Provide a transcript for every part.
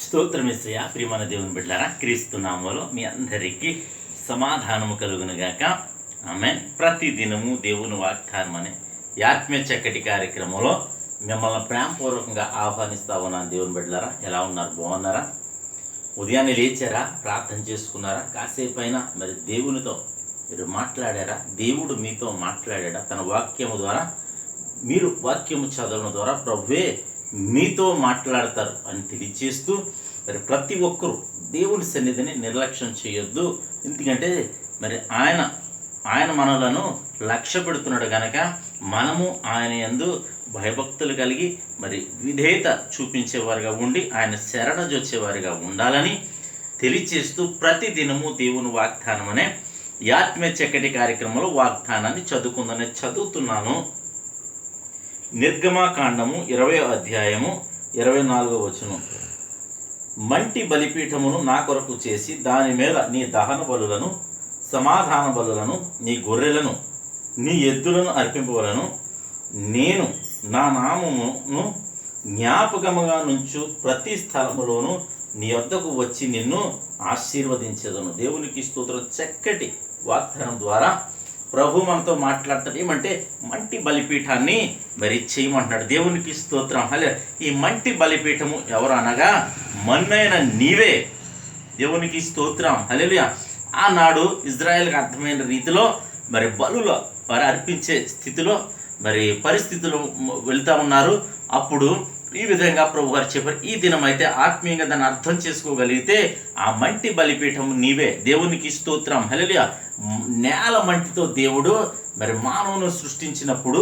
స్తోత్రమిస్తయా ప్రియమైన దేవుని బిడ్డలారా, క్రీస్తు నామములో మీ అందరికీ సమాధానము కలుగునుగాక. ఆమేన్. ప్రతి దినము దేవుని వాగ్దానం అనే ఆత్మీయ చక్కటి కార్యక్రమంలో మిమ్మల్ని ప్రేమపూర్వకంగా ఆహ్వానిస్తా ఉన్నాను. దేవుని బిడ్డలారా, ఎలా ఉన్నారు? బాగున్నారా? ఉదయాన్నే లేచారా? ప్రార్థన చేసుకున్నారా? కాసేపు అయినా మరి దేవునితో మీరు మాట్లాడారా? దేవుడు మీతో మాట్లాడాడా? తన వాక్యము ద్వారా మీరు వాక్యము చదవడం ద్వారా ప్రభువే మీతో మాట్లాడతారు అని తెలియచేస్తూ మరి ప్రతి ఒక్కరూ దేవుని సన్నిధిని నిర్లక్ష్యం చేయొద్దు. ఎందుకంటే మరి ఆయన మనలను లక్ష్య పెడుతున్నాడు కనుక మనము ఆయన యందు భయభక్తులు కలిగి మరి విధేయత చూపించేవారిగా ఉండి ఆయన శరణజొచ్చేవారిగా ఉండాలని తెలియచేస్తూ ప్రతి దినము దేవుని వాగ్దానం అనే ఆత్మీయ చక్కటి కార్యక్రమంలో వాగ్దానాన్ని చదువుతున్నాను. నిర్గమాకాండము 20వ అధ్యాయము 24వ వచనం. మంటి బలిపీఠమును నా కొరకు చేసి దాని మీద నీ దహన బలులను, సమాధాన బలులను, నీ గొర్రెలను, నీ ఎద్దులను అర్పింపవలను. నేను నా నామమును జ్ఞాపకముగా నుంచు ప్రతి స్థలములోనూ నీ వద్దకు వచ్చి నిన్ను ఆశీర్వదించేదను. దేవునికి స్తోత్రం. చక్కటి వాగ్దానం ద్వారా ప్రభు మనతో మాట్లాడతాడు. ఏమంటే మంటి బలిపీఠాన్ని మరి చేయమంటున్నాడు. దేవునికి స్తోత్రం. హల్లెలూయా. ఈ మంటి బలిపీఠము ఎవరు అనగా మన్నైన నీవే. దేవునికి స్తోత్రం. హల్లెలూయా. ఆనాడు ఇజ్రాయెల్కి అర్థమైన రీతిలో మరి బలుల వారు అర్పించే స్థితిలో మరి పరిస్థితులు వెళ్తూ ఉన్నారు. అప్పుడు ఈ విధంగా ప్రభు గారు చెప్పారు, ఈ దినం అయితే ఆత్మీయంగా దాన్ని అర్థం చేసుకోగలిగితే ఆ మంటి బలిపీఠము నీవే. దేవునికి స్తోత్రం. హల్లెలూయా. నేల మంటితో దేవుడు మరి మానవును సృష్టించినప్పుడు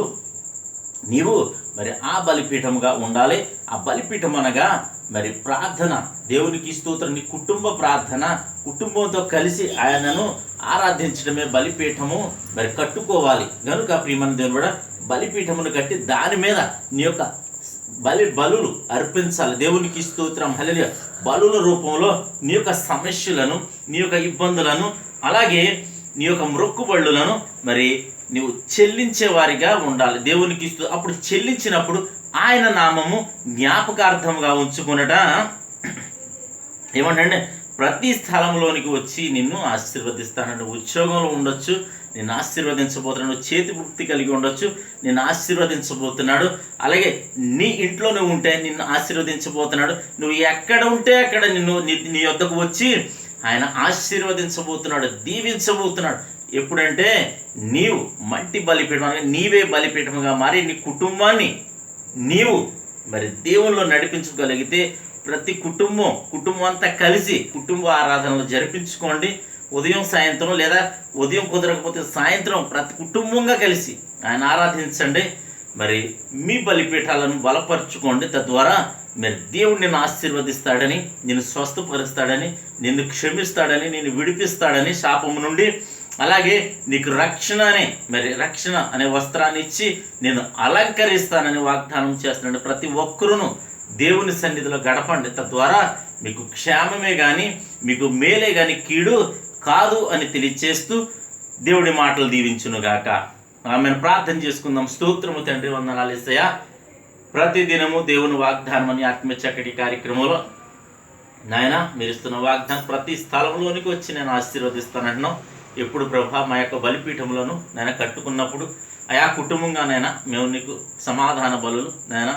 నీవు మరి ఆ బలిపీఠముగా ఉండాలి. ఆ బలిపీఠం అనగా మరి ప్రార్థన. దేవునికి స్తోత్రం. నీ కుటుంబ ప్రార్థన, కుటుంబంతో కలిసి ఆయనను ఆరాధించడమే బలిపీఠము మరి కట్టుకోవాలి. కనుక ప్రియమైన దేవుడు కూడా బలిపీఠమును కట్టి దాని మీద నీ యొక్క బలులు అర్పించాలి. దేవునికి స్తోత్రం. హల్లెలూయా. బలుల రూపంలో నీ యొక్క సమస్యలను, నీ యొక్క ఇబ్బందులను, అలాగే నీ యొక్క మొక్కుబళ్ళులను మరి నీవు చెల్లించే వారిగా ఉండాలి. దేవునికి అప్పుడు చెల్లించినప్పుడు ఆయన నామము జ్ఞాపకార్థంగా ఉంచుకునట ఏమంటే ప్రతి స్థలంలోనికి వచ్చి నిన్ను ఆశీర్వదిస్తానంటే ఉద్యోగంలో ఉండొచ్చు, నిన్ను ఆశీర్వదించబోతున్నాడు. చేతి వృత్తి కలిగి ఉండొచ్చు, నిన్ను ఆశీర్వదించబోతున్నాడు. అలాగే నీ ఇంట్లో నువ్వు ఉంటే నిన్ను ఆశీర్వదించబోతున్నాడు. నువ్వు ఎక్కడ ఉంటే అక్కడ నీ వద్దకు వచ్చి ఆయన ఆశీర్వదించబోతున్నాడు, దీవించబోతున్నాడు. ఎప్పుడంటే నీవు మంటి బలిపీఠం, నీవే బలిపీఠముగా మారి నీ కుటుంబాన్ని నీవు మరి దేవుల్లో నడిపించగలిగితే ప్రతి కుటుంబం అంతా కలిసి కుటుంబ ఆరాధనలు జరిపించుకోండి. ఉదయం సాయంత్రం, లేదా ఉదయం కుదరకపోతే సాయంత్రం ప్రతి కుటుంబంగా కలిసి ఆయన ఆరాధించండి. మరి మీ బలిపీఠాలను బలపరుచుకోండి. తద్వారా మరి దేవుడు నిన్ను ఆశీర్వదిస్తాడని, నిన్ను స్వస్థపరుస్తాడని, నిన్ను క్షమిస్తాడని, నిన్ను విడిపిస్తాడని శాపము నుండి, అలాగే నీకు రక్షణ అనే వస్త్రాన్ని ఇచ్చి నేను అలంకరిస్తానని వాగ్దానం చేస్తున్నాడు. ప్రతి ఒక్కరును దేవుని సన్నిధిలో గడపండి. తద్వారా మీకు క్షేమమే కానీ మీకు మేలే కానీ కీడు కాదు అని తెలియచేస్తూ దేవుడి మాటలు దీవించునుగాక. ఆమెను ప్రార్థన చేసుకుందాం. స్తోత్రము తండ్రి, వందనాలు యేసయ్యా. ప్రతిదినము దేవుని వాగ్దానం అని ఆత్మీయ చక్కటి కార్యక్రమంలో నాయన మీరు ఇస్తున్న వాగ్దానం ప్రతి స్థలంలోనికి వచ్చి నేను ఆశీర్వదిస్తానంటున్నాం. ఎప్పుడు ప్రభా మా యొక్క బలిపీఠములను నేను కట్టుకున్నప్పుడు ఆయా కుటుంబంగా నైనా మేము నీకు సమాధాన బలులు నాయన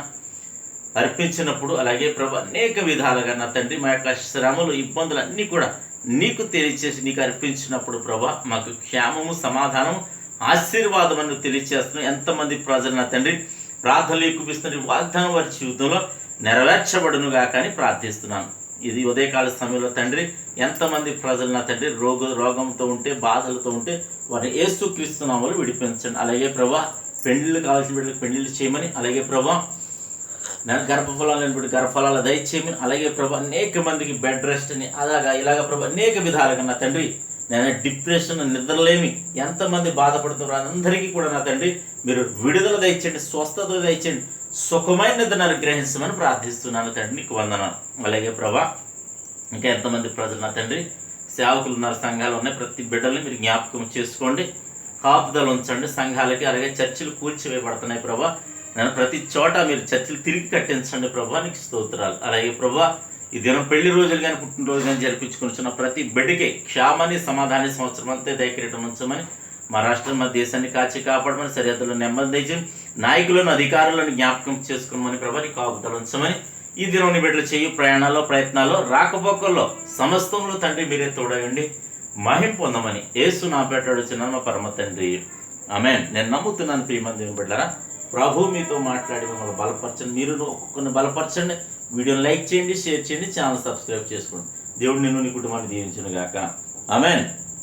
అర్పించినప్పుడు, అలాగే ప్రభు అనేక విధాలుగా నా తండ్రి మా యొక్క శ్రమలు, ఇబ్బందులు అన్నీ కూడా నీకు తెలియచేసి నీకు అర్పించినప్పుడు ప్రభా మాకు క్షేమము, సమాధానము, ఆశీర్వాదం అని తెలియచేస్తున్నాం. ఎంతమంది ప్రజలు నా తండ్రి ప్రార్థనలు ఎక్కుపిస్తున్న వాగ్దానం వారి జీవితంలో నెరవేర్చబడునుగా కానీ ప్రార్థిస్తున్నాను. ఇది ఉదయకాల సమయంలో తండ్రి ఎంతమంది ప్రజలు నా తండ్రి రోగంతో ఉంటే, బాధలతో ఉంటే వారిని యేసుక్రీస్తు నామములో విడిపించండి. అలాగే ప్రభా పెళ్లిళ్ళు కావాల్సిన బిడ్డలకు పెళ్లిళ్ళు చేయమని, అలాగే ప్రభా గర్భఫలాలు లేని గర్భఫలాలు దయచేయమని, అలాగే ప్రభా అనేక మందికి బెడ్ రెస్ట్ అని ఇలాగ ప్రభా అనేక విధాలుగా నా తండ్రి నేను డిప్రెషన్, నిద్రలేమి ఎంతమంది బాధపడుతున్నారు అందరికీ కూడా నా తండ్రి మీరు విడుదల దయచేయండి, స్వస్థత దయచేయండి, సుఖమైన నిద్రను అనుగ్రహించమని ప్రార్థిస్తున్నాను తండ్రి. నీకు వందనాలు. అలాగే ప్రభా ఇంకా ఎంతమంది ప్రజలు నా తండ్రి సేవకులు ఉన్నారు, సంఘాలు ఉన్నాయి, ప్రతి బిడ్డల్ని మీరు జ్ఞాపకం చేసుకోండి, కాపుదల ఉంచండి. సంఘాలకి అలాగే చర్చిలు కూల్చివేయబడుతున్నాయి ప్రభా. నేను ప్రతి చోట మీరు చర్చిలు తిరిగి కట్టించండి ప్రభా. నీకు స్తోత్రాలు. అలాగే ప్రభా ఈ దినం పెళ్లి రోజులు కానీ పుట్టినరోజు కానీ జరిపించుకున్న ప్రతి బిడ్డకి క్షేమాన్ని సమాధానాన్ని సంవత్సరం అంతే దయకిరీటం ఉంచమని, మా రాష్ట్రం మా దేశాన్ని కాచి కాపాడమని, సరిహద్దులో నెమ్మది తెచ్చి నాయకులను అధికారులను జ్ఞాపకం చేసుకోమని ప్రభు నీ కాపుదలు ఉంచమని, ఈ దినం నీ బిడ్డలు చేయు ప్రయాణాల్లో ప్రయత్నాల్లో రాకపోకల్లో సమస్తంలో తండ్రి మీరే తోడయండి మహిం పొందమని యేసు నా పేట అడుగుచున్నాను మా పరమ తండ్రి, ఆమేన్. నేను నమ్ముతున్నాను ప్రియమంది దేవుని బిడ్డలారా, ప్రభు మీతో మాట్లాడి మిమ్మల్ని బలపరచండి. మీరు ఒక్కొక్కరిని బలపరచండి. వీడియోని లైక్ చేయండి, షేర్ చేయండి, ఛానల్ సబ్స్క్రైబ్ చేసుకోండి. దేవుడు నిన్ను నీ కుటుంబాన్ని దీవించును గాక. ఆమేన్.